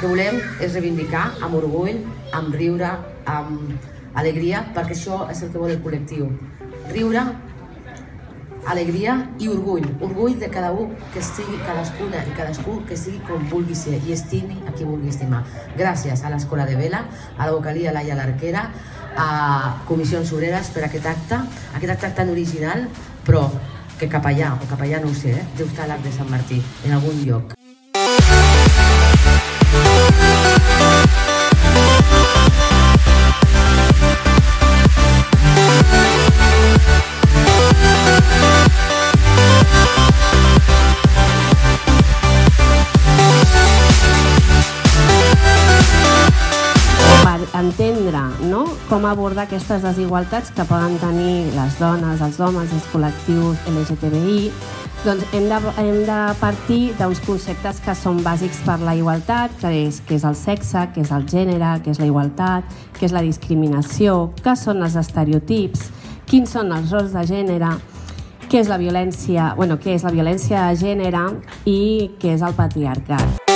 que volem és reivindicar amb orgull, amb riure, amb alegria, perquè això és el que vol el col·lectiu. Riure, alegria i orgull. Orgull de cada un que sigui, cadascuna i cadascú que sigui com vulgui ser i estimi a qui vulgui estimar. Gràcies a l'Escola de Vela, a la vocalia Laia Larquera, a Comissions Obreres per aquest acte tan original, però que cap allà, o cap allà no ho sé, deu estar a l'Arc de Sant Martí, en algun lloc. Entendre com abordar aquestes desigualtats que poden tenir les dones, els homes, els col·lectius LGTBI, doncs hem de partir d'uns conceptes que són bàsics per la igualtat, que és el sexe, que és el gènere, que és la igualtat, que és la discriminació, què són els estereotips, quins són els rols de gènere, què és la violència de gènere i què és el patriarcat.